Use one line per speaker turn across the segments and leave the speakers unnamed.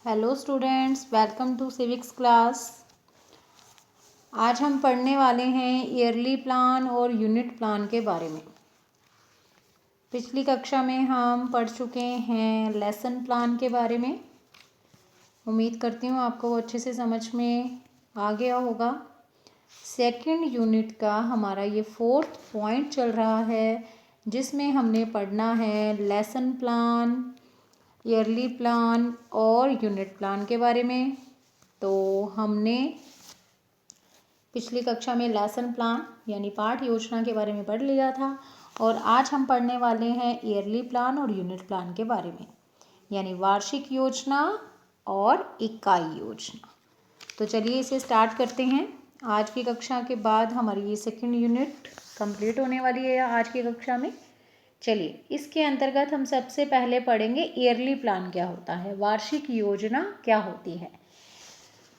Hello students, welcome to civics class. आज हम पढ़ने वाले हैं ईयरली प्लान और यूनिट प्लान के बारे में। पिछली कक्षा में हम पढ़ चुके हैं लेसन प्लान के बारे में। उम्मीद करती हूँ आपको वो अच्छे से समझ में आ गया होगा। सेकंड यूनिट का हमारा ये 4th पॉइंट चल रहा है, जिसमें हमने पढ़ना है लेसन प्लान, ईयरली प्लान और यूनिट प्लान के बारे में। तो हमने पिछली कक्षा में लेसन प्लान यानी पाठ योजना के बारे में पढ़ लिया था, और आज हम पढ़ने वाले हैं ईयरली प्लान और यूनिट प्लान के बारे में, यानी वार्षिक योजना और इकाई योजना। तो चलिए इसे स्टार्ट करते हैं। आज की कक्षा के बाद हमारी ये सेकंड यूनिट कंप्लीट होने वाली है आज की कक्षा में। चलिए इसके अंतर्गत हम सबसे पहले पढ़ेंगे ईयरली प्लान क्या होता है, वार्षिक योजना क्या होती है।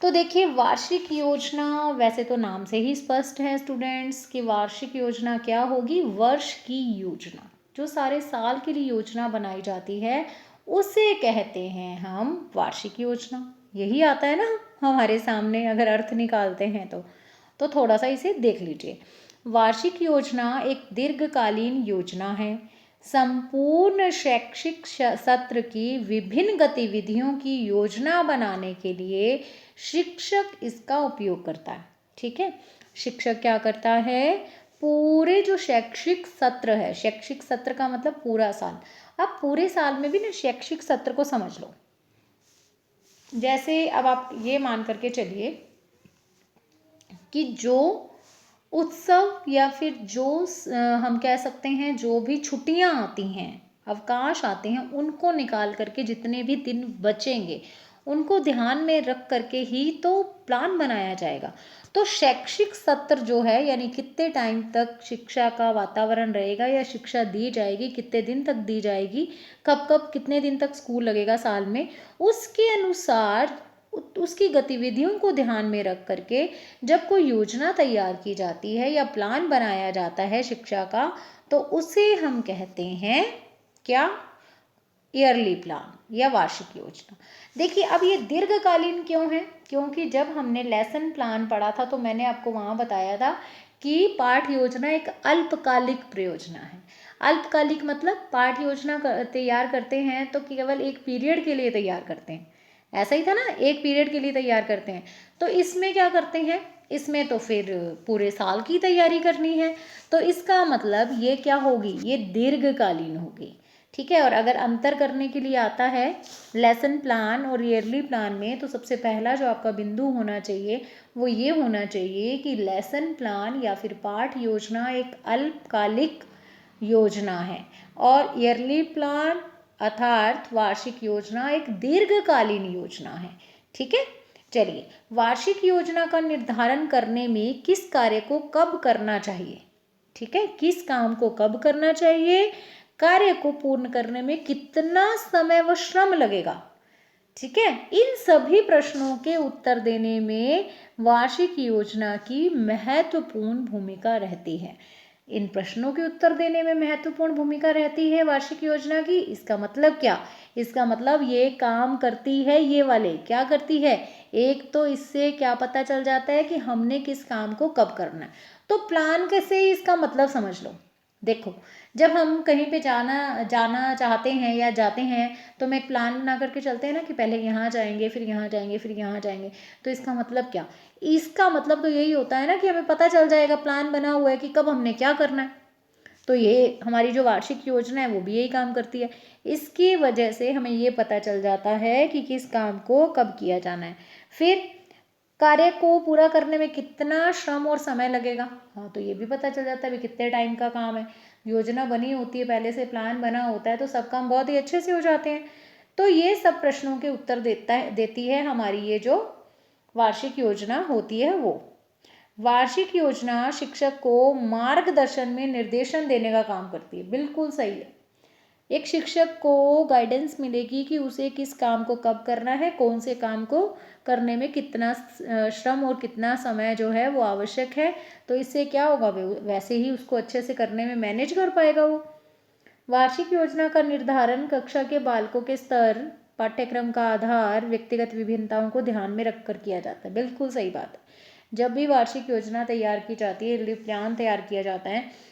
तो देखिए, वार्षिक योजना वैसे तो नाम से ही स्पष्ट है स्टूडेंट्स कि वार्षिक योजना क्या होगी। वर्ष की योजना, जो सारे साल के लिए योजना बनाई जाती है, उसे कहते हैं हम वार्षिक योजना। यही आता है ना हमारे सामने, अगर अर्थ निकालते हैं तो थोड़ा सा इसे देख लीजिए। वार्षिक योजना एक दीर्घकालीन योजना है। संपूर्ण शैक्षिक सत्र की विभिन्न गतिविधियों की योजना बनाने के लिए शिक्षक इसका उपयोग करता है। ठीक है, शिक्षक क्या करता है, पूरे जो शैक्षिक सत्र है, शैक्षिक सत्र का मतलब पूरा साल। अब पूरे साल में भी ना शैक्षिक सत्र को समझ लो। जैसे अब आप ये मान करके चलिए कि जो उत्सव या फिर जो हम कह सकते हैं जो भी छुट्टियां आती हैं, अवकाश आते हैं, उनको निकाल करके जितने भी दिन बचेंगे उनको ध्यान में रख करके ही तो प्लान बनाया जाएगा। तो शैक्षिक सत्र जो है, यानी कितने टाइम तक शिक्षा का वातावरण रहेगा या शिक्षा दी जाएगी, कितने दिन तक दी जाएगी, कब कब कितने दिन तक स्कूल लगेगा साल में, उसके अनुसार उसकी गतिविधियों को ध्यान में रख करके जब कोई योजना तैयार की जाती है या प्लान बनाया जाता है शिक्षा का, तो उसे हम कहते हैं क्या, ईयरली प्लान या वार्षिक योजना। देखिए, अब ये दीर्घकालीन क्यों है, क्योंकि जब हमने लेसन प्लान पढ़ा था तो मैंने आपको वहाँ बताया था कि पाठ योजना एक अल्पकालिक प्रयोजना है। अल्पकालिक मतलब पाठ योजना तैयार करते हैं तो केवल एक पीरियड के लिए तैयार करते हैं, ऐसा ही था ना, एक पीरियड के लिए तैयार करते हैं। तो इसमें क्या करते हैं, इसमें तो फिर पूरे साल की तैयारी करनी है, तो इसका मतलब ये क्या होगी, ये दीर्घकालीन होगी। ठीक है, और अगर अंतर करने के लिए आता है लेसन प्लान और ईयरली प्लान में, तो सबसे पहला जो आपका बिंदु होना चाहिए वो ये होना चाहिए कि लेसन प्लान या फिर पाठ योजना एक अल्पकालिक योजना है और ईयरली प्लान अर्थात वार्षिक योजना एक दीर्घकालीन योजना है। ठीक है, चलिए वार्षिक योजना का निर्धारण करने में किस कार्य को कब करना चाहिए, ठीक है, किस काम को कब करना चाहिए, कार्य को पूर्ण करने में कितना समय व श्रम लगेगा, ठीक है, इन सभी प्रश्नों के उत्तर देने में वार्षिक योजना की महत्वपूर्ण भूमिका रहती है। इन प्रश्नों के उत्तर देने में महत्वपूर्ण भूमिका रहती है वार्षिक योजना की। इसका मतलब क्या, इसका मतलब ये काम करती है, ये वाले क्या करती है, एक तो इससे क्या पता चल जाता है कि हमने किस काम को कब करना है। तो प्लान कैसे, इसका मतलब समझ लो। देखो, जब हम कहीं पे जाना चाहते हैं या जाते हैं तो मैं प्लान बना करके चलते हैं ना कि पहले यहाँ जाएंगे, फिर यहाँ जाएंगे, फिर यहाँ जाएंगे। तो इसका मतलब क्या, इसका मतलब तो यही होता है ना कि हमें पता चल जाएगा, प्लान बना हुआ है कि कब हमने क्या करना है। तो ये हमारी जो वार्षिक योजना है वो भी यही काम करती है। इसकी वजह से हमें ये पता चल जाता है कि किस काम को कब किया जाना है, फिर कार्य को पूरा करने में कितना श्रम और समय लगेगा। हाँ, तो ये भी पता चल जाता है भी कितने टाइम का काम है। योजना बनी होती है, पहले से प्लान बना होता है, तो सब काम बहुत ही अच्छे से हो जाते हैं। तो ये सब प्रश्नों के उत्तर देती है हमारी ये जो वार्षिक योजना होती है वो। वार्षिक योजना शिक्षक को मार्गदर्शन में निर्देशन देने का काम करती है, बिल्कुल सही है। एक शिक्षक को गाइडेंस मिलेगी कि उसे किस काम को कब करना है, कौन से काम को करने में कितना श्रम और कितना समय जो है वो आवश्यक है। तो इससे क्या होगा, वैसे ही उसको अच्छे से करने में मैनेज कर पाएगा वो। वार्षिक योजना का निर्धारण कक्षा के बालकों के स्तर पाठ्यक्रम का आधार व्यक्तिगत विभिन्नताओं को ध्यान में रखकर किया जाता है। बिल्कुल सही बात है। जब भी वार्षिक योजना तैयार की जाती है, ईयरली प्लान तैयार किया जाता है,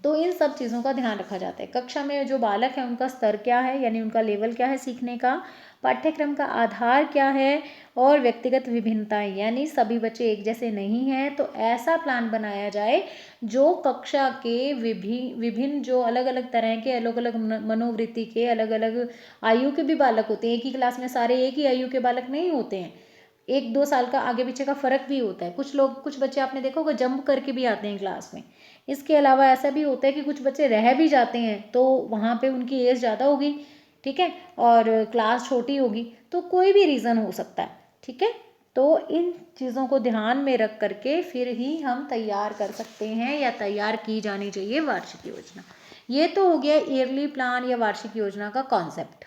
तो इन सब चीज़ों का ध्यान रखा जाता है। कक्षा में जो बालक है उनका स्तर क्या है, यानी उनका लेवल क्या है सीखने का, पाठ्यक्रम का आधार क्या है, और व्यक्तिगत विभिन्नताएं, यानी सभी बच्चे एक जैसे नहीं हैं, तो ऐसा प्लान बनाया जाए जो कक्षा के विभिन्न जो अलग अलग तरह के, अलग अलग मनोवृत्ति के, अलग अलग आयु के भी बालक होते हैं। एक ही क्लास में सारे एक ही आयु के बालक नहीं होते हैं, 1-2 साल का आगे पीछे का फ़र्क भी होता है। कुछ बच्चे आपने देखा होगा जंप करके भी आते हैं क्लास में। इसके अलावा ऐसा भी होता है कि कुछ बच्चे रह भी जाते हैं, तो वहाँ पे उनकी एज ज़्यादा होगी, ठीक है, और क्लास छोटी होगी, तो कोई भी रीज़न हो सकता है, ठीक है। तो इन चीज़ों को ध्यान में रख करके फिर ही हम तैयार कर सकते हैं, या तैयार की जानी चाहिए वार्षिक योजना। ये तो हो गया ईयरली प्लान या वार्षिक योजना का कॉन्सेप्ट,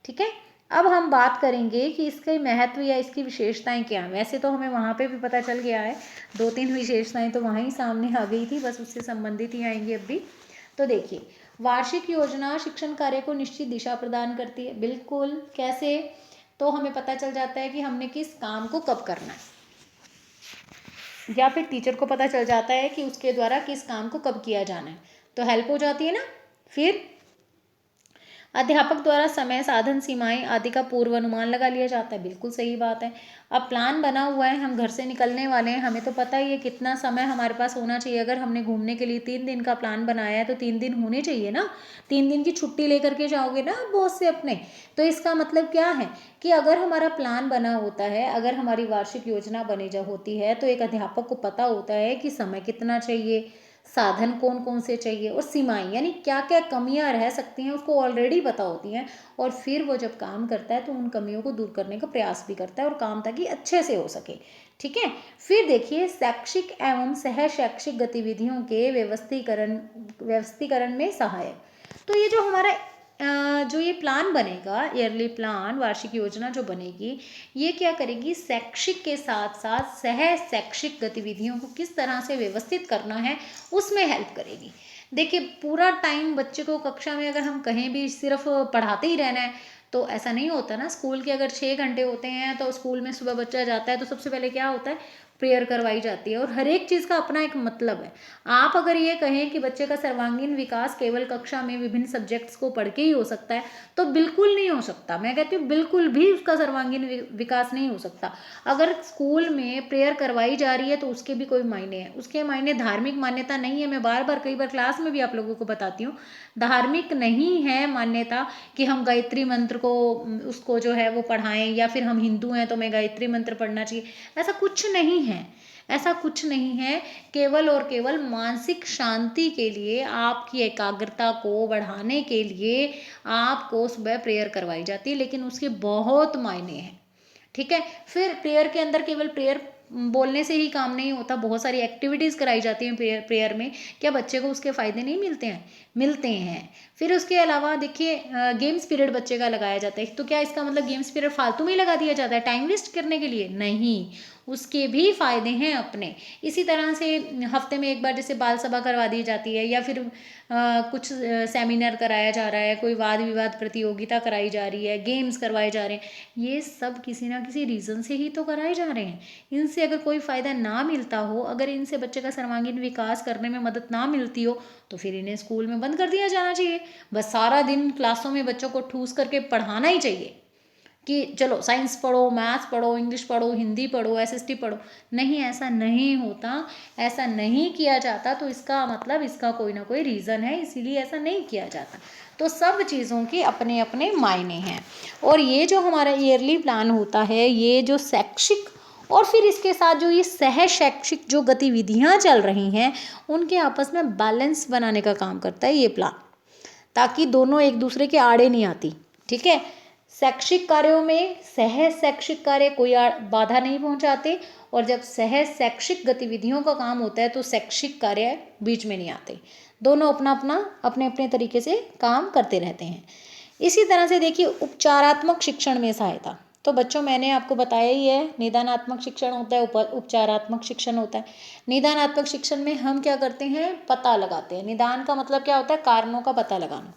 ठीक है। अब हम बात करेंगे कि इसके महत्व या इसकी विशेषताएं क्या हैं। वैसे तो हमें वहाँ पे भी पता चल गया है, 2-3 विशेषताएं तो वहाँ ही सामने आ गई थी, बस उससे संबंधित ही आएंगी अब भी। तो देखिए, वार्षिक योजना शिक्षण कार्य को निश्चित दिशा प्रदान करती है। बिल्कुल, कैसे? तो हमें पता चल जाता है कि हमने किस काम को कब करना है, या फिर टीचर को पता चल जाता है कि उसके द्वारा किस काम को कब किया जाना है, तो हेल्प हो जाती है ना। फिर अध्यापक द्वारा समय, साधन, सीमाएं आदि का पूर्व अनुमान लगा लिया जाता है। बिल्कुल सही बात है। अब प्लान बना हुआ है, हम घर से निकलने वाले हैं, हमें तो पता ही है कितना समय हमारे पास होना चाहिए। अगर हमने घूमने के लिए 3 दिन का प्लान बनाया है तो 3 दिन होने चाहिए ना। 3 दिन की छुट्टी लेकर के जाओगे ना बॉस से अपने, तो इसका मतलब क्या है कि अगर हमारा प्लान बना होता है, अगर हमारी वार्षिक योजना बनी होती है, तो एक अध्यापक को पता होता है कि समय कितना चाहिए, साधन कौन कौन से चाहिए, और सीमाएं यानी क्या क्या कमियां रह सकती हैं उसको ऑलरेडी पता होती हैं। और फिर वो जब काम करता है तो उन कमियों को दूर करने का प्रयास भी करता है, और काम ताकि अच्छे से हो सके, ठीक है। फिर देखिए, शैक्षिक एवं सह शैक्षिक गतिविधियों के व्यवस्थीकरण में सहायक। तो ये जो हमारा जो ये प्लान बनेगा, ईयरली प्लान, वार्षिक योजना जो बनेगी, ये क्या करेगी, शैक्षिक के साथ साथ सह शैक्षिक गतिविधियों को किस तरह से व्यवस्थित करना है उसमें हेल्प करेगी। देखिए, पूरा टाइम बच्चे को कक्षा में अगर हम कहीं भी सिर्फ पढ़ाते ही रहना है तो ऐसा नहीं होता ना। स्कूल के अगर 6 घंटे होते हैं तो स्कूल में सुबह बच्चा जाता है तो सबसे पहले क्या होता है, प्रेयर करवाई जाती है, और हर एक चीज़ का अपना एक मतलब है। आप अगर ये कहें कि बच्चे का सर्वांगीण विकास केवल कक्षा में विभिन्न सब्जेक्ट्स को पढ़ के ही हो सकता है, तो बिल्कुल नहीं हो सकता। मैं कहती हूँ बिल्कुल भी उसका सर्वांगीण विकास नहीं हो सकता। अगर स्कूल में प्रेयर करवाई जा रही है तो उसके भी कोई मायने हैं, उसके मायने धार्मिक मान्यता नहीं है। मैं बार बार कई बार क्लास में भी आप लोगों को बताती हूँ, धार्मिक नहीं है मान्यता कि हम गायत्री मंत्र को उसको जो है वो पढ़ाएं, या फिर हम हिंदू हैं तो मैं गायत्री मंत्र पढ़ना चाहिए, ऐसा कुछ नहीं है। ऐसा कुछ नहीं है। केवल और केवल मानसिक शांति के लिए, आपकी एकाग्रता को बढ़ाने के लिए आपको सुबह प्रेयर करवाई जाती है, लेकिन उसके बहुत मायने हैं, ठीक है। फिर प्रेयर के अंदर केवल प्रेयर बोलने से ही काम नहीं होता, बहुत सारी एक्टिविटीज़ कराई जाती हैं प्रेयर में। क्या बच्चे को उसके फ़ायदे नहीं मिलते हैं? मिलते हैं। फिर उसके अलावा देखिए, गेम्स पीरियड बच्चे का लगाया जाता है, तो क्या इसका मतलब गेम्स पीरियड फालतू में ही लगा दिया जाता है टाइम वेस्ट करने के लिए? नहीं, उसके भी फ़ायदे हैं अपने। इसी तरह से हफ्ते में एक बार जैसे बाल सभा करवा दी जाती है, या फिर कुछ सेमिनार कराया जा रहा है, कोई वाद विवाद प्रतियोगिता कराई जा रही है, गेम्स करवाए जा रहे हैं, ये सब किसी ना किसी रीज़न से ही तो कराए जा रहे हैं। इनसे अगर कोई फ़ायदा ना मिलता हो, अगर इनसे बच्चे का सर्वांगीण विकास करने में मदद ना मिलती हो, तो फिर इन्हें स्कूल में बंद कर दिया जाना चाहिए। बस सारा दिन क्लासों में बच्चों को ठूस करके पढ़ाना ही चाहिए कि चलो साइंस पढ़ो, मैथ्स पढ़ो, इंग्लिश पढ़ो, हिंदी पढ़ो, एसएसटी पढ़ो। नहीं, ऐसा नहीं होता, ऐसा नहीं किया जाता। तो इसका मतलब इसका कोई ना कोई रीज़न है, इसीलिए ऐसा नहीं किया जाता। तो सब चीज़ों के अपने अपने मायने हैं। और ये जो हमारा ईयरली प्लान होता है, ये जो शैक्षिक और फिर इसके साथ जो ये सह शैक्षिक जो गतिविधियाँ चल रही हैं, उनके आपस में बैलेंस बनाने का काम करता है ये प्लान, ताकि दोनों एक दूसरे के आड़े नहीं आती, ठीक है। शैक्षिक कार्यों में सह शैक्षिक कार्य कोई बाधा नहीं पहुंचाते, और जब सह शैक्षिक गतिविधियों का काम होता है तो शैक्षिक कार्य बीच में नहीं आते। दोनों अपना अपना अपने अपने तरीके से काम करते रहते हैं। इसी तरह से देखिए, उपचारात्मक शिक्षण में सहायता। तो बच्चों, मैंने आपको बताया ही है, निदानात्मक शिक्षण होता है, उपचारात्मक शिक्षण होता है। निदानात्मक शिक्षण में हम क्या करते हैं, पता लगाते हैं। निदान का मतलब क्या होता है, कारणों का पता लगाना।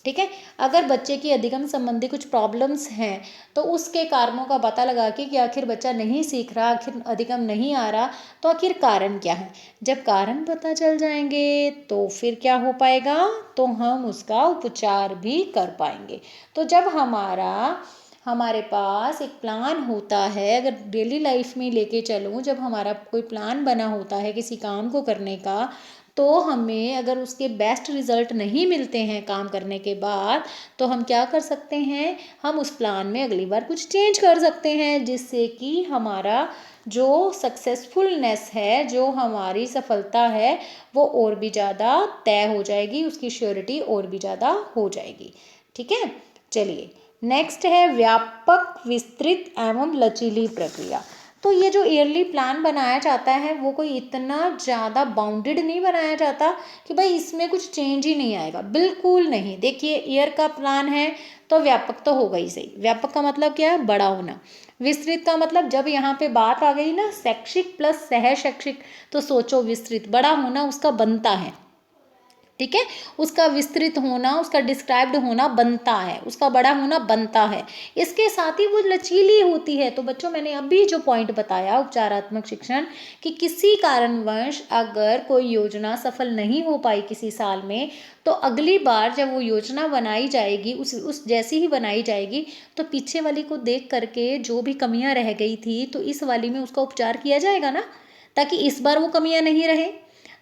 ठीक है। अगर बच्चे की अधिगम संबंधी कुछ प्रॉब्लम्स हैं तो उसके कारणों का पता लगा के कि आखिर बच्चा नहीं सीख रहा, आखिर अधिगम नहीं आ रहा, तो आखिर कारण क्या है। जब कारण पता चल जाएंगे तो फिर क्या हो पाएगा, तो हम उसका उपचार भी कर पाएंगे। तो जब हमारे पास एक प्लान होता है, अगर डेली लाइफ में लेके चलूँ, जब हमारा कोई प्लान बना होता है किसी काम को करने का, तो हमें अगर उसके बेस्ट रिज़ल्ट नहीं मिलते हैं काम करने के बाद, तो हम क्या कर सकते हैं, हम उस प्लान में अगली बार कुछ चेंज कर सकते हैं, जिससे कि हमारा जो सक्सेसफुलनेस है, जो हमारी सफलता है, वो और भी ज़्यादा तय हो जाएगी, उसकी श्योरिटी और भी ज़्यादा हो जाएगी। ठीक है। चलिए नेक्स्ट है व्यापक, विस्तृत एवं लचीली प्रक्रिया। तो ये जो ईयरली प्लान बनाया जाता है वो कोई इतना ज़्यादा बाउंडेड नहीं बनाया जाता कि भाई इसमें कुछ चेंज ही नहीं आएगा, बिल्कुल नहीं। देखिए ईयर का प्लान है तो व्यापक तो होगा ही सही। व्यापक का मतलब क्या है, बड़ा होना। विस्तृत का मतलब जब यहाँ पे बात आ गई ना शैक्षिक प्लस सह शैक्षिक, तो सोचो विस्तृत बड़ा होना उसका बनता है। ठीक है, उसका विस्तृत होना, उसका डिस्क्राइब्ड होना बनता है, उसका बड़ा होना बनता है। इसके साथ ही वो लचीली होती है। तो बच्चों मैंने अभी जो पॉइंट बताया उपचारात्मक शिक्षण, कि किसी कारणवश अगर कोई योजना सफल नहीं हो पाई किसी साल में, तो अगली बार जब वो योजना बनाई जाएगी, उस जैसी ही बनाई जाएगी, तो पीछे वाली को देख करके जो भी कमियां रह गई थी तो इस वाली में उसका उपचार किया जाएगा ना, ताकि इस बार वो कमियां नहीं रहे।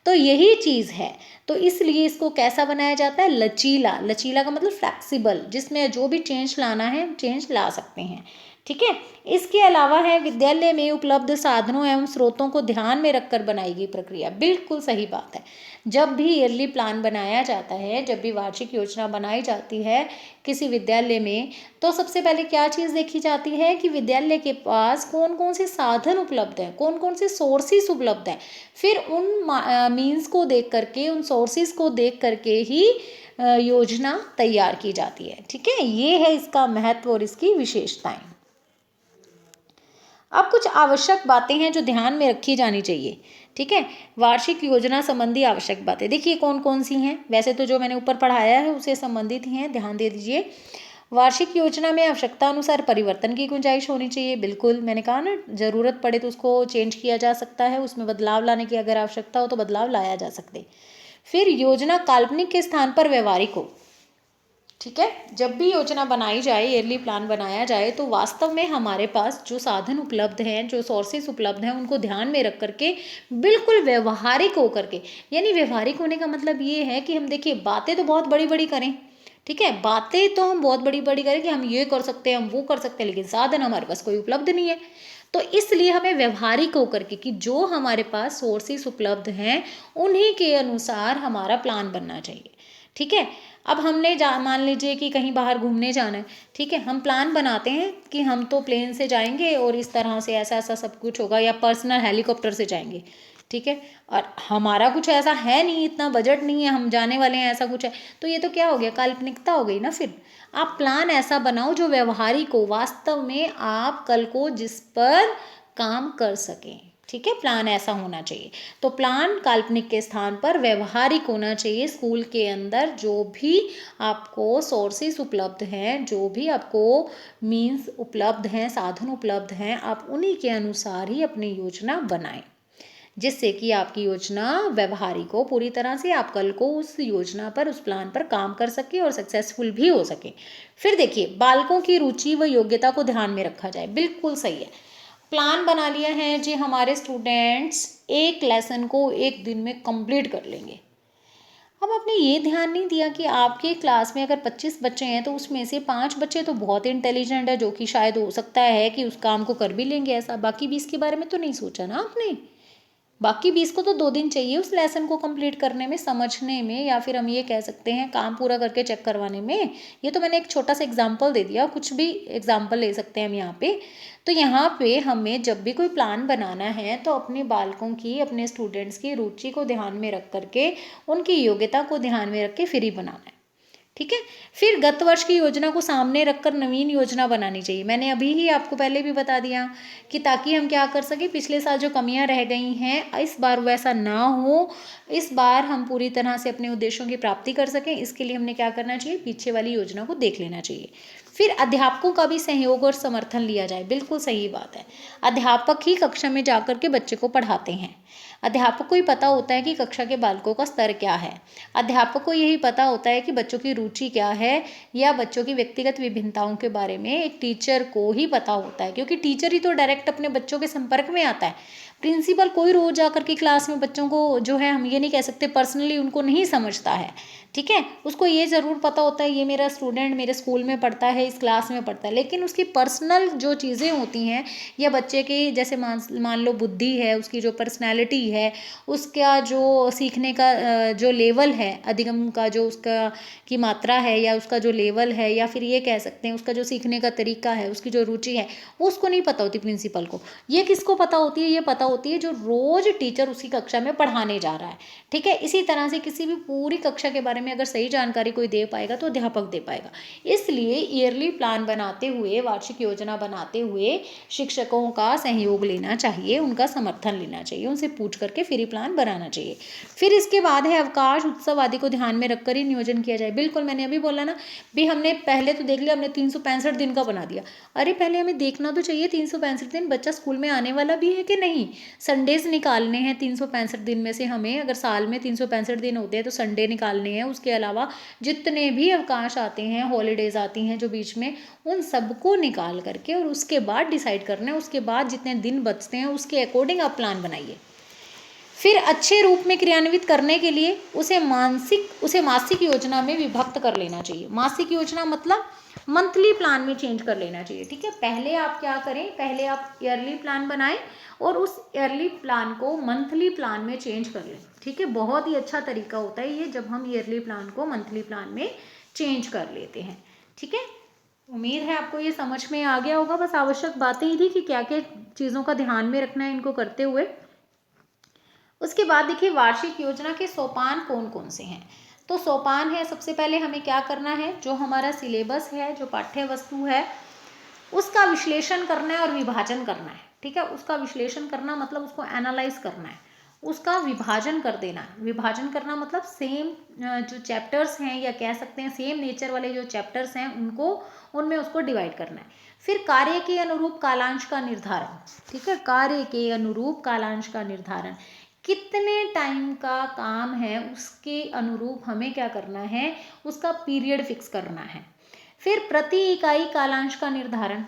तो यही चीज़ है। तो इसलिए इसको कैसा बनाया जाता है, लचीला। लचीला का मतलब फ्लेक्सिबल, जिसमें जो भी चेंज लाना है चेंज ला सकते हैं। ठीक है। इसके अलावा है विद्यालय में उपलब्ध साधनों एवं स्रोतों को ध्यान में रखकर बनाई गई प्रक्रिया। बिल्कुल सही बात है। जब भी ईयरली प्लान बनाया जाता है, जब भी वार्षिक योजना बनाई जाती है किसी विद्यालय में, तो सबसे पहले क्या चीज़ देखी जाती है कि विद्यालय के पास कौन कौन से साधन उपलब्ध हैं, कौन कौन से सोर्सेस उपलब्ध हैं। फिर उन मीन्स को देख करके, उन सोर्सेस को देख करके ही योजना तैयार की जाती है। ठीक है, ये है इसका महत्व और इसकी विशेषताएं। अब कुछ आवश्यक बातें हैं जो ध्यान में रखी जानी चाहिए। ठीक है, वार्षिक योजना संबंधी आवश्यक बातें देखिए कौन कौन सी हैं। वैसे तो जो मैंने ऊपर पढ़ाया है उससे संबंधित ही हैं, ध्यान दे दीजिए। वार्षिक योजना में आवश्यकता अनुसार परिवर्तन की गुंजाइश होनी चाहिए। बिल्कुल, मैंने कहा ना ज़रूरत पड़े तो उसको चेंज किया जा सकता है, उसमें बदलाव लाने की अगर आवश्यकता हो तो बदलाव लाया जा सकते। फिर योजना काल्पनिक के स्थान पर व्यवहारिक हो। ठीक है, जब भी योजना बनाई जाए, ईयरली प्लान बनाया जाए, तो वास्तव में हमारे पास जो साधन उपलब्ध हैं, जो सोर्सेस उपलब्ध हैं, उनको ध्यान में रख करके बिल्कुल व्यवहारिक होकर के, यानी व्यवहारिक होने का मतलब ये है कि हम देखिए बातें तो बहुत बड़ी बड़ी करें। ठीक है, बातें तो हम बहुत बड़ी बड़ी करें कि हम ये कर सकते हैं, हम वो कर सकते हैं, लेकिन साधन हमारे पास कोई उपलब्ध नहीं है। तो इसलिए हमें व्यवहारिक होकर के कि जो हमारे पास सोर्सेस उपलब्ध हैं उन्हीं के अनुसार हमारा प्लान बनना चाहिए। ठीक है, अब हमने मान लीजिए कि कहीं बाहर घूमने जाना है। ठीक है, हम प्लान बनाते हैं कि हम तो प्लेन से जाएंगे और इस तरह से ऐसा ऐसा सब कुछ होगा, या पर्सनल हेलीकॉप्टर से जाएंगे। ठीक है, और हमारा कुछ ऐसा है नहीं, इतना बजट नहीं है, हम जाने वाले हैं, ऐसा कुछ है, तो ये तो क्या हो गया, काल्पनिकता हो गई ना। फिर आप प्लान ऐसा बनाओ जो व्यवहारिक हो, वास्तव में आप कल को जिस पर काम कर सकें। ठीक है, प्लान ऐसा होना चाहिए। तो प्लान काल्पनिक के स्थान पर व्यवहारिक होना चाहिए। स्कूल के अंदर जो भी आपको सोर्सेस उपलब्ध हैं, जो भी आपको मीन्स उपलब्ध हैं, साधन उपलब्ध हैं, आप उन्हीं के अनुसार ही अपनी योजना बनाएं, जिससे कि आपकी योजना व्यवहारिक हो पूरी तरह से, आप कल को उस योजना पर, उस प्लान पर काम कर सके और सक्सेसफुल भी हो सके। फिर देखिए बालकों की रुचि व योग्यता को ध्यान में रखा जाए। बिल्कुल सही है। प्लान बना लिया है जी, हमारे स्टूडेंट्स एक लेसन को एक दिन में कंप्लीट कर लेंगे। अब आपने ये ध्यान नहीं दिया कि आपके क्लास में अगर 25 बच्चे हैं तो उसमें से 5 बच्चे तो बहुत इंटेलिजेंट है, जो कि शायद हो सकता है कि उस काम को कर भी लेंगे ऐसा, बाकी 20 के बारे में तो नहीं सोचा ना आपने। बाकी 20 को तो 2 दिन चाहिए उस लेसन को कंप्लीट करने में, समझने में, या फिर हम ये कह सकते हैं काम पूरा करके चेक करवाने में। ये तो मैंने एक छोटा सा एग्जाम्पल दे दिया, कुछ भी एग्जाम्पल ले सकते हैं हम यहाँ पे। तो यहाँ पे हमें जब भी कोई प्लान बनाना है तो अपने बालकों की, अपने स्टूडेंट्स की रुचि को ध्यान में रख करके, उनकी योग्यता को ध्यान में रख के फिर ही बनाना है। ठीक है। फिर गत वर्ष की योजना को सामने रखकर नवीन योजना बनानी चाहिए। मैंने अभी ही आपको पहले भी बता दिया कि ताकि हम क्या कर सकें, पिछले साल जो कमियां रह गई हैं इस बार वैसा ना हो, इस बार हम पूरी तरह से अपने उद्देश्यों की प्राप्ति कर सकें, इसके लिए हमने क्या करना चाहिए, पीछे वाली योजना को देख लेना चाहिए। फिर अध्यापकों का भी सहयोग और समर्थन लिया जाए। बिल्कुल सही बात है, अध्यापक ही कक्षा में जाकर के बच्चे को पढ़ाते हैं। अध्यापक को ही पता होता है कि कक्षा के बालकों का स्तर क्या है। अध्यापक को यही पता होता है कि बच्चों की रुचि क्या है या बच्चों की व्यक्तिगत विभिन्नताओं के बारे में एक टीचर को ही पता होता है, क्योंकि टीचर ही तो डायरेक्ट अपने बच्चों के संपर्क में आता है। प्रिंसिपल कोई रोज जाकर के क्लास में बच्चों को जो है, हम ये नहीं कह सकते पर्सनली उनको नहीं समझता है, ठीक है। उसको ये ज़रूर पता होता है ये मेरा स्टूडेंट मेरे स्कूल में पढ़ता है, इस क्लास में पढ़ता है, लेकिन उसकी पर्सनल जो चीज़ें होती हैं या बच्चे की जैसे मान लो बुद्धि है, उसकी जो पर्सनैलिटी है, उसका जो सीखने का जो लेवल है, अधिगम का जो उसका की मात्रा है या उसका जो लेवल है, या फिर ये कह सकते हैं उसका जो सीखने का तरीका है, उसकी जो रुचि है, वो उसको नहीं पता होती प्रिंसिपल को। ये किसको पता होती है, ये पता होती है जो रोज टीचर उसकी कक्षा में पढ़ाने जा रहा है, ठीक है। इसी तरह से किसी भी पूरी कक्षा के बारे में अगर सही जानकारी कोई दे पाएगा तो अध्यापक दे पाएगा। इसलिए ईयरली प्लान बनाते हुए, वार्षिक योजना बनाते हुए शिक्षकों का सहयोग लेना चाहिए, उनका समर्थन लेना चाहिए, उनसे पूछ करके फिर ही प्लान बनाना चाहिए। फिर इसके बाद है अवकाश उत्सव आदि को ध्यान में रखकर ही नियोजन किया जाए। बिल्कुल, मैंने अभी बोला ना भी, हमने पहले तो देख लिया, हमने 365 दिन का बना दिया। अरे पहले हमें देखना तो चाहिए 365 दिन बच्चा स्कूल में आने वाला भी है कि नहीं। संडेज निकालने हैं 365 दिन में से, हमें अगर साल में 365 दिन होते हैं तो संडे निकालने हैं। उसके अलावा जितने भी अवकाश आते हैं, हॉलीडेज आती हैं जो बीच में, उन सबको निकाल करके और उसके बाद डिसाइड करना है, उसके बाद जितने दिन बचते हैं उसके अकॉर्डिंग आप प्लान बनाइए। फिर अच्छे रूप में क्रियान्वित करने के लिए उसे मासिक योजना में विभक्त कर लेना चाहिए। मासिक योजना मतलब मंथली प्लान में चेंज कर लेना चाहिए, ठीक है। पहले आप क्या करें, पहले आप ईयरली प्लान बनाएं और उस ईयरली प्लान को मंथली प्लान में चेंज कर लें, ठीक है। बहुत ही अच्छा तरीका होता है ये, जब हम ईयरली प्लान को मंथली प्लान में चेंज कर लेते हैं, ठीक है। उम्मीद है आपको ये समझ में आ गया होगा। बस आवश्यक बातें ही थी कि क्या क्या चीज़ों का ध्यान में रखना है इनको करते हुए। उसके बाद देखिए वार्षिक योजना के सोपान कौन कौन से हैं। तो सोपान है, सबसे पहले हमें क्या करना है, जो हमारा सिलेबस है, जो पाठ्य वस्तु है, उसका विश्लेषण करना है और विभाजन करना है, ठीक है। उसका विश्लेषण करना मतलब उसको एनालाइज करना है, उसका विभाजन कर देना है। विभाजन करना मतलब सेम जो चैप्टर्स हैं या कह सकते हैं सेम नेचर वाले जो चैप्टर्स हैं उनमें उसको डिवाइड करना है। फिर कार्य के अनुरूप कालांश का निर्धारण, ठीक है। कार्य के अनुरूप कालांश का निर्धारण, कितने टाइम का काम है उसके अनुरूप हमें क्या करना है, उसका पीरियड फिक्स करना है। फिर प्रति इकाई कालांश का निर्धारण,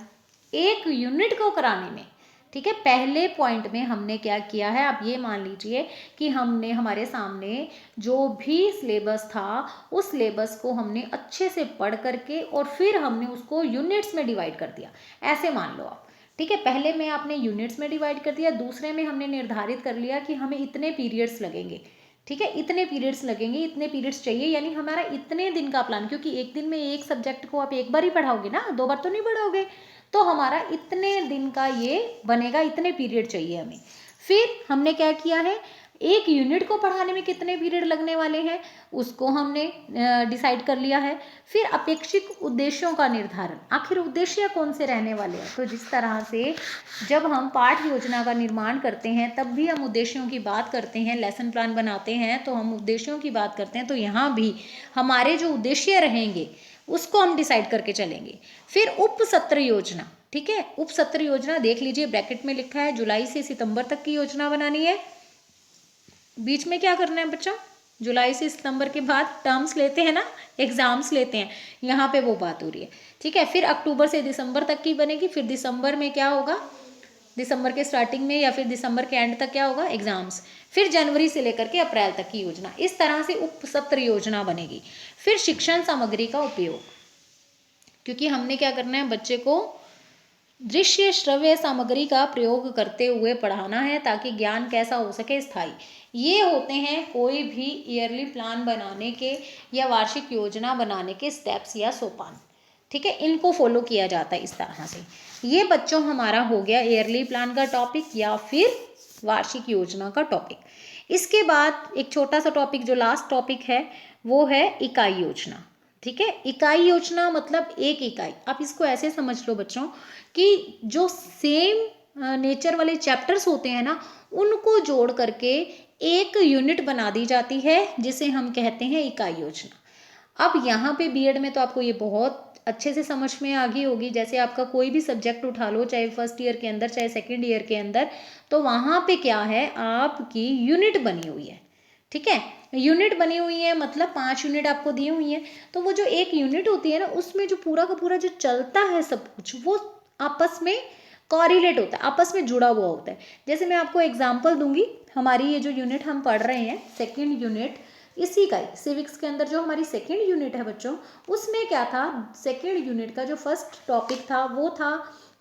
एक यूनिट को कराने में, ठीक है। पहले पॉइंट में हमने क्या किया है, आप ये मान लीजिए कि हमने हमारे सामने जो भी सिलेबस था उस सिलेबस को हमने अच्छे से पढ़ करके और फिर हमने उसको यूनिट्स में डिवाइड कर दिया, ऐसे मान लो आप, ठीक है। पहले में आपने यूनिट्स में डिवाइड कर दिया, दूसरे में हमने निर्धारित कर लिया कि हमें इतने पीरियड्स लगेंगे, ठीक है। इतने पीरियड्स लगेंगे, इतने पीरियड्स चाहिए, यानी हमारा इतने दिन का प्लान, क्योंकि एक दिन में एक सब्जेक्ट को आप एक बार ही पढ़ाओगे ना, 2 बार तो नहीं पढ़ाओगे, तो हमारा इतने दिन का ये बनेगा, इतने पीरियड चाहिए हमें। फिर हमने क्या किया है, एक यूनिट को पढ़ाने में कितने पीरियड लगने वाले हैं उसको हमने डिसाइड कर लिया है। फिर अपेक्षित उद्देश्यों का निर्धारण, आखिर उद्देश्य कौन से रहने वाले हैं। तो जिस तरह से जब हम पाठ योजना का निर्माण करते हैं तब भी हम उद्देश्यों की बात करते हैं, लेसन प्लान बनाते हैं तो हम उद्देश्यों की बात करते हैं, तो यहाँ भी हमारे जो उद्देश्य रहेंगे उसको हम डिसाइड करके चलेंगे। फिर उप सत्र योजना, ठीक है। उप सत्र योजना देख लीजिए, ब्रैकेट में लिखा है जुलाई से सितंबर तक की योजना बनानी है। बीच में क्या करना है बच्चा, जुलाई से सितंबर के बाद टर्म्स लेते हैं ना, एग्जाम्स लेते हैं, यहाँ पे वो बात हो रही है, ठीक है। फिर अक्टूबर से दिसंबर तक की बनेगी, फिर दिसंबर में क्या होगा, दिसंबर के स्टार्टिंग में या फिर दिसंबर के एंड तक क्या होगा, एग्जाम्स। फिर जनवरी से लेकर के अप्रैल तक की योजना, इस तरह से उप सत्र योजना बनेगी। फिर शिक्षण सामग्री का उपयोग, क्योंकि हमने क्या करना है, बच्चे को दृश्य श्रव्य सामग्री का प्रयोग करते हुए पढ़ाना है ताकि ज्ञान कैसा हो सके, स्थायी। ये होते हैं कोई भी ईयरली प्लान बनाने के या वार्षिक योजना बनाने के स्टेप्स या सोपान, ठीक है। इनको फॉलो किया जाता है इस तरह से। ये बच्चों हमारा हो गया ईयरली प्लान का टॉपिक या फिर वार्षिक योजना का टॉपिक। इसके बाद एक छोटा सा टॉपिक जो लास्ट टॉपिक है वो है इकाई योजना, ठीक है। इकाई योजना मतलब एक इकाई। आप इसको ऐसे समझ लो बच्चों कि जो सेम नेचर वाले चैप्टर्स होते हैं ना, उनको जोड़ करके एक यूनिट बना दी जाती है जिसे हम कहते हैं इकाई योजना। अब यहाँ पे बीएड में तो आपको ये बहुत अच्छे से समझ में आ गई होगी। जैसे आपका कोई भी सब्जेक्ट उठा लो, चाहे फर्स्ट ईयर के अंदर चाहे सेकंड ईयर के अंदर, तो वहाँ पे क्या है, आपकी यूनिट बनी हुई है। ठीक है, यूनिट बनी हुई है मतलब 5 यूनिट आपको दी हुई है। तो वो जो एक यूनिट होती है ना, उसमें जो पूरा का पूरा जो चलता है सब कुछ, वो आपस में कॉरिलेट होता है, आपस में जुड़ा हुआ होता है। जैसे मैं आपको एग्जांपल दूंगी, हमारी ये जो यूनिट हम पढ़ रहे हैं सेकंड यूनिट, इसी का ही सिविक्स के अंदर जो हमारी सेकंड यूनिट है बच्चों, उसमें क्या था, सेकंड यूनिट का जो फर्स्ट टॉपिक था वो था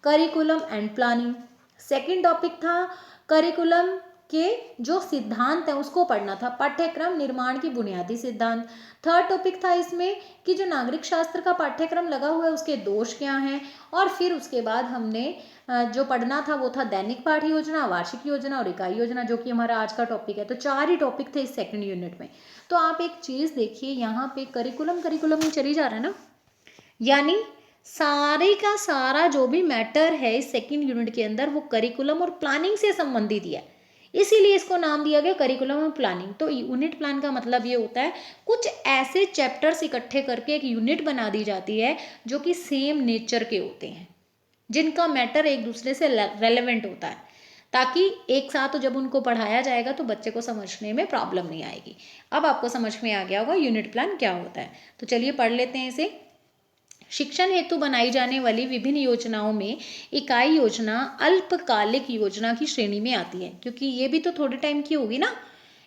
curriculum and planning. Second topic था करिकुलम के जो सिद्धांत है उसको पढ़ना था, पाठ्यक्रम निर्माण की बुनियादी सिद्धांत। थर्ड टॉपिक था इसमें कि जो नागरिक शास्त्र का पाठ्यक्रम लगा हुआ है उसके दोष क्या हैं। और फिर उसके बाद हमने जो पढ़ना था वो था दैनिक पाठ योजना, वार्षिक योजना और इकाई योजना, जो कि हमारा आज का टॉपिक है। तो 4 ही टॉपिक थे इस सेकंड यूनिट में। तो आप एक चीज़ देखिए, यहाँ पे करिकुलम करिकुलम ही चली जा रहा है ना, यानी सारे का सारा जो भी मैटर है इस सेकंड यूनिट के अंदर वो करिकुलम और प्लानिंग से संबंधित ही है, इसीलिए इसको नाम दिया गया करिकुलम और प्लानिंग। तो यूनिट प्लान का मतलब ये होता है कुछ ऐसे चैप्टर्स इकट्ठे करके एक यूनिट बना दी जाती है जो कि सेम नेचर के होते हैं, जिनका मैटर एक दूसरे से रेलेवेंट होता है, ताकि एक साथ जब उनको पढ़ाया जाएगा तो बच्चे को समझने में प्रॉब्लम नहीं आएगी। अब आपको समझ में आ गया होगा यूनिट प्लान क्या होता है। तो चलिए पढ़ लेते हैं इसे। शिक्षण हेतु बनाई जाने वाली विभिन्न योजनाओं में इकाई योजना अल्पकालिक योजना की श्रेणी में आती है, क्योंकि ये भी तो थोड़े टाइम की होगी ना,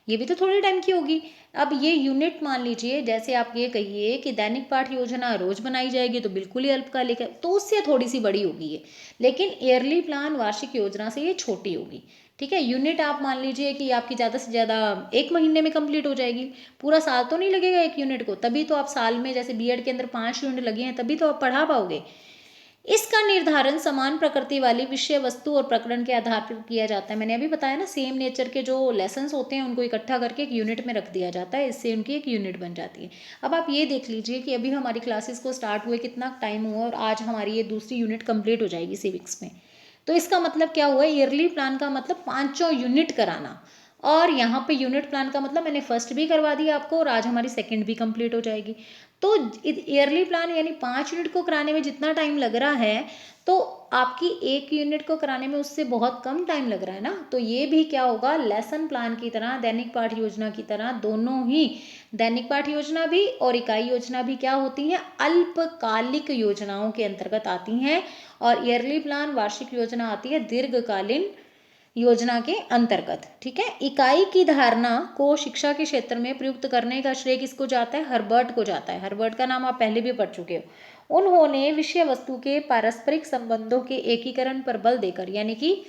ये भी तो थोड़े टाइम की होगी। अब ये यूनिट मान लीजिए, जैसे आप ये कहिए कि दैनिक पाठ योजना रोज बनाई जाएगी तो बिल्कुल ही अल्पकालिक है, तो उससे थोड़ी सी बड़ी होगी ये, लेकिन ईयरली प्लान वार्षिक योजना से ये छोटी होगी। ठीक है, यूनिट आप मान लीजिए कि आपकी ज़्यादा से ज़्यादा 1 महीने में कंप्लीट हो जाएगी, पूरा साल तो नहीं लगेगा एक यूनिट को, तभी तो आप साल में, जैसे बीएड के अंदर 5 यूनिट लगे हैं तभी तो आप पढ़ा पाओगे। इसका निर्धारण समान प्रकृति वाली विषय वस्तु और प्रकरण के आधार पर किया जाता है। मैंने अभी बताया ना, सेम नेचर के जो लेसन्स होते हैं उनको इकट्ठा करके एक यूनिट में रख दिया जाता है, इससे उनकी एक यूनिट बन जाती है। अब आप ये देख लीजिए कि अभी हमारी क्लासेस को स्टार्ट हुए कितना टाइम हुआ और आज हमारी ये दूसरी यूनिट कंप्लीट हो जाएगी सिविक्स में। तो इसका मतलब क्या हुआ, ईयरली प्लान का मतलब 5 यूनिट कराना, और यहाँ पे यूनिट प्लान का मतलब मैंने फर्स्ट भी करवा दिया आपको और आज हमारी सेकंड भी कंप्लीट हो जाएगी। तो ईयरली प्लान यानी 5 यूनिट को कराने में जितना टाइम लग रहा है, तो आपकी एक यूनिट को कराने में उससे बहुत कम टाइम लग रहा है ना। तो ये भी क्या होगा, लेसन प्लान की तरह, दैनिक पाठ योजना की तरह, दोनों ही दैनिक पाठ योजना भी और इकाई योजना भी क्या होती हैं, अल्पकालिक योजनाओं के अंतर्गत आती हैं, और ईयरली प्लान वार्षिक योजना आती है दीर्घकालीन योजना के अंतर्गत। ठीक है, इकाई की धारणा को शिक्षा के क्षेत्र में प्रयुक्त करने का श्रेय किसको जाता है, हर्बर्ट को जाता है। हर्बर्ट का नाम आप पहले भी पढ़ चुके हो। उन्होंने विषय वस्तु के पारस्परिक संबंधों के एकीकरण पर बल देकर, यानी कि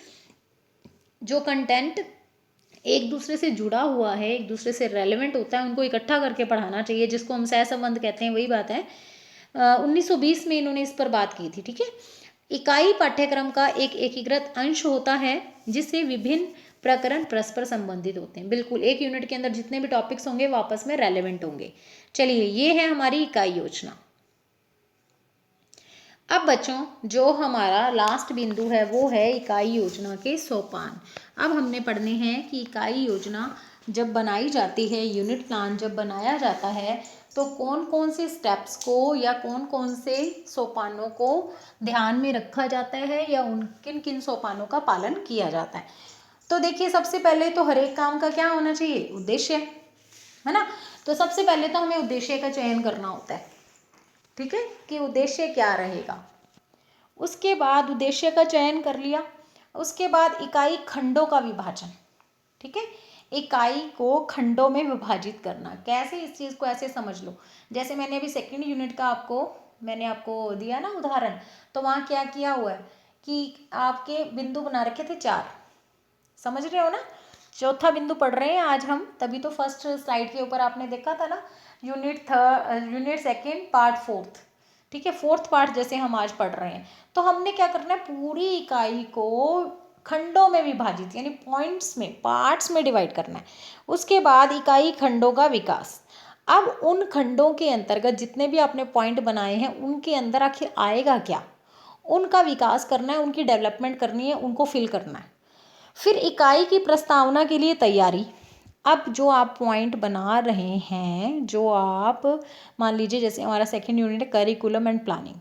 जो कंटेंट एक दूसरे से जुड़ा हुआ है, एक दूसरे से रेलेवेंट होता है, उनको इकट्ठा करके पढ़ाना चाहिए, जिसको हम सहसंबंध कहते हैं, वही बात है। 1920 में इन्होंने इस पर बात की थी। ठीक है, इकाई पाठ्यक्रम का एक एकीकृत अंश होता है जिससे विभिन्न प्रकरण परस्पर संबंधित होते हैं। बिल्कुल, एक यूनिट के अंदर जितने भी टॉपिक्स होंगे वो आपस में रेलेवेंट होंगे। चलिए, ये है हमारी इकाई योजना। अब बच्चों, जो हमारा लास्ट बिंदु है वो है इकाई योजना के सोपान। अब हमने पढ़ने हैं कि इकाई योजना जब बनाई जाती है, यूनिट प्लान जब बनाया जाता है, तो कौन कौन से स्टेप्स को या कौन कौन से सोपानों को ध्यान में रखा जाता है या उन किन किन सोपानों का पालन किया जाता है। तो देखिए, सबसे पहले तो हर एक काम का क्या होना चाहिए, उद्देश्य, है ना। तो सबसे पहले तो हमें उद्देश्य का चयन करना होता है। ठीक है, कि उद्देश्य क्या रहेगा। उसके बाद उद्देश्य का चयन कर लिया, उसके बाद इकाई खंडों का विभाजन। ठीक है, इकाई को खंडों में विभाजित करना। कैसे, इस चीज़ को ऐसे समझ लो, जैसे मैंने अभी सेकंड यूनिट का मैंने आपको दिया ना उदाहरण, तो वहाँ क्या किया हुआ है कि आपके बिंदु बना रखे थे 4, समझ रहे हो ना। चौथा बिंदु पढ़ रहे हैं आज हम, तभी तो फर्स्ट स्लाइड के ऊपर आपने देखा था ना, यूनिट सेकेंड पार्ट 4। ठीक है, 4th पार्ट जैसे हम आज पढ़ रहे हैं। तो हमने क्या करना है, पूरी इकाई को खंडों में विभाजित यानी पॉइंट्स में, पार्ट्स में डिवाइड करना है। उसके बाद इकाई खंडों का विकास। अब उन खंडों के अंतर्गत जितने भी आपने पॉइंट बनाए हैं उनके अंदर आखिर आएगा क्या, उनका विकास करना है, उनकी डेवलपमेंट करनी है, उनको फिल करना है। फिर इकाई की प्रस्तावना के लिए तैयारी। अब जो आप पॉइंट बना रहे हैं, जो आप मान लीजिए जैसे हमारा सेकंड यूनिट है करिकुलम एंड प्लानिंग।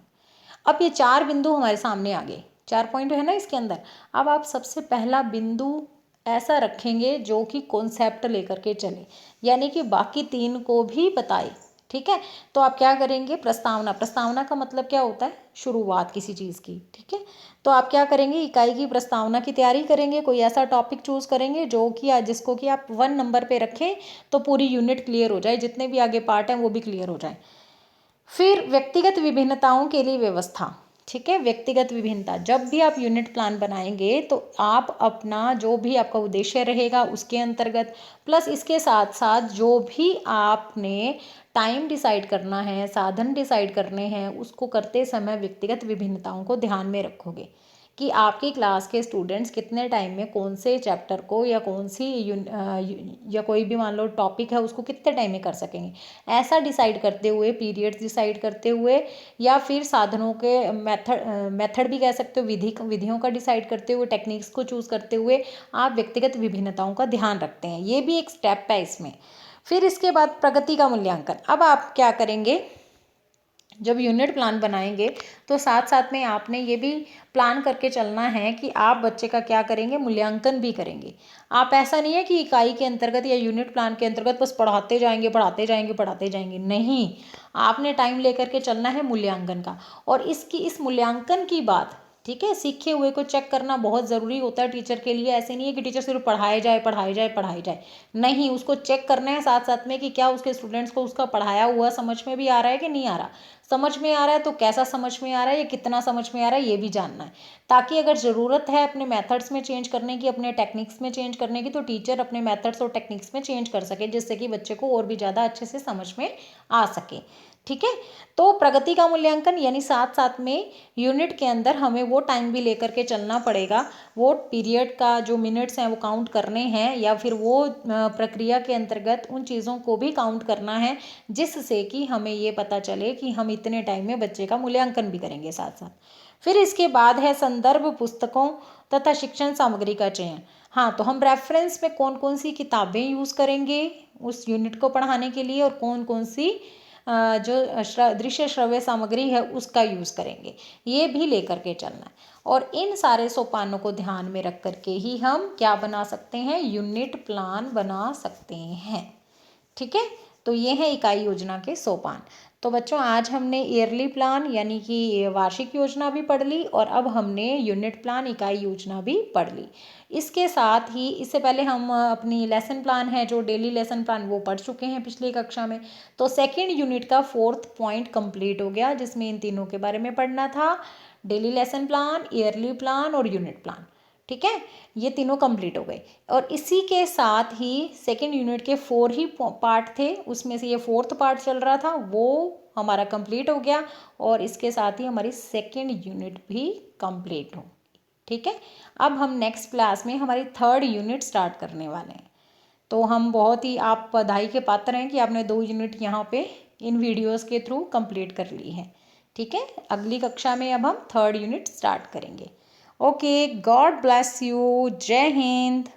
अब ये 4 बिंदु हमारे सामने आ गए, 4 पॉइंट है ना इसके अंदर। अब आप सबसे पहला बिंदु ऐसा रखेंगे जो कि कॉन्सेप्ट लेकर के चले, यानी कि बाकी 3 को भी बताए। ठीक है, तो आप क्या करेंगे, प्रस्तावना। प्रस्तावना का मतलब क्या होता है, शुरुआत किसी चीज़ की। ठीक है, तो आप क्या करेंगे, इकाई की प्रस्तावना की तैयारी करेंगे। कोई ऐसा टॉपिक चूज़ करेंगे जो कि जिसको कि आप 1 नंबर पे रखें, तो पूरी यूनिट क्लियर हो जाए, जितने भी आगे पार्ट हैं वो भी क्लियर हो जाए। फिर व्यक्तिगत विभिन्नताओं के लिए व्यवस्था। ठीक है, व्यक्तिगत विभिन्नता, जब भी आप यूनिट प्लान बनाएंगे तो आप अपना जो भी आपका उद्देश्य रहेगा उसके अंतर्गत, प्लस इसके साथ साथ जो भी आपने टाइम डिसाइड करना है, साधन डिसाइड करने हैं, उसको करते समय व्यक्तिगत विभिन्नताओं को ध्यान में रखोगे कि आपकी क्लास के स्टूडेंट्स कितने टाइम में कौन से चैप्टर को या कौन सी या कोई भी मान लो टॉपिक है उसको कितने टाइम में कर सकेंगे। ऐसा डिसाइड करते हुए, पीरियड्स डिसाइड करते हुए, या फिर साधनों के मेथड भी कह सकते हो, विधियों का डिसाइड करते हुए, टेक्निक्स को चूज़ करते हुए आप व्यक्तिगत विभिन्नताओं का ध्यान रखते हैं। ये भी एक स्टेप है इसमें। फिर इसके बाद प्रगति का मूल्यांकन। अब आप क्या करेंगे, जब यूनिट प्लान बनाएंगे तो साथ साथ में आपने ये भी प्लान करके चलना है कि आप बच्चे का क्या करेंगे, मूल्यांकन भी करेंगे। आप ऐसा नहीं है कि इकाई के अंतर्गत या यूनिट प्लान के अंतर्गत बस पढ़ाते जाएंगे पढ़ाते जाएंगे पढ़ाते जाएंगे, नहीं। आपने टाइम लेकर के चलना है मूल्यांकन का। और इस मूल्यांकन की बात, ठीक है, सीखे हुए को चेक करना बहुत ज़रूरी होता है टीचर के लिए। ऐसे नहीं है कि टीचर सिर्फ पढ़ाए जाए पढ़ाए जाए पढ़ाए जाए, नहीं, उसको चेक करना है साथ साथ में कि क्या उसके स्टूडेंट्स को उसका पढ़ाया हुआ समझ में भी आ रहा है कि नहीं आ रहा। समझ में आ रहा है तो कैसा समझ में आ रहा है, या कितना समझ में आ रहा है, ये भी जानना है, ताकि अगर ज़रूरत है अपने मेथड्स में चेंज करने की, अपने टेक्निक्स में चेंज करने की, तो टीचर अपने मेथड्स और टेक्निक्स में चेंज कर सके, जिससे कि बच्चे को और भी ज़्यादा अच्छे से समझ में आ सके। ठीक है, तो प्रगति का मूल्यांकन यानी साथ साथ में यूनिट के अंदर हमें वो टाइम भी लेकर के चलना पड़ेगा, वो पीरियड का जो मिनट्स हैं वो काउंट करने हैं, या फिर वो प्रक्रिया के अंतर्गत उन चीज़ों को भी काउंट करना है, जिससे कि हमें ये पता चले कि हम इतने टाइम में बच्चे का मूल्यांकन भी करेंगे साथ साथ। फिर इसके बाद है संदर्भ पुस्तकों तथा शिक्षण सामग्री का चयन। हाँ, तो हम रेफरेंस में कौन कौन सी किताबें यूज़ करेंगे उस यूनिट को पढ़ाने के लिए, और कौन कौन सी जो दृश्य श्रव्य सामग्री है उसका यूज़ करेंगे, ये भी लेकर के चलना है। और इन सारे सोपानों को ध्यान में रख करके ही हम क्या बना सकते हैं, यूनिट प्लान बना सकते हैं। ठीक है, तो ये है इकाई योजना के सोपान। तो बच्चों आज हमने ईयरली प्लान यानी कि वार्षिक योजना भी पढ़ ली, और अब हमने यूनिट प्लान इकाई योजना भी पढ़ ली। इसके साथ ही इससे पहले हम अपनी लेसन प्लान है जो डेली लेसन प्लान वो पढ़ चुके हैं पिछली कक्षा में। तो सेकेंड यूनिट का 4th पॉइंट कंप्लीट हो गया, जिसमें इन तीनों के बारे में पढ़ना था, daily lesson plan, yearly plan और यूनिट प्लान। ठीक है, ये तीनों कंप्लीट हो गए। और इसी के साथ ही सेकेंड यूनिट के 4 ही पार्ट थे, उसमें से ये 4th पार्ट चल रहा था, वो हमारा कंप्लीट हो गया, और इसके साथ ही हमारी सेकेंड यूनिट भी कंप्लीट हो। ठीक है, अब हम नेक्स्ट क्लास में हमारी 3rd यूनिट स्टार्ट करने वाले हैं। तो हम बहुत ही आप बधाई के पात्र हैं कि आपने 2 यूनिट यहाँ पे इन वीडियोस के थ्रू कंप्लीट कर ली है। ठीक है, अगली कक्षा में अब हम 3rd यूनिट स्टार्ट करेंगे। ओके, गॉड ब्लेस यू, जय हिंद।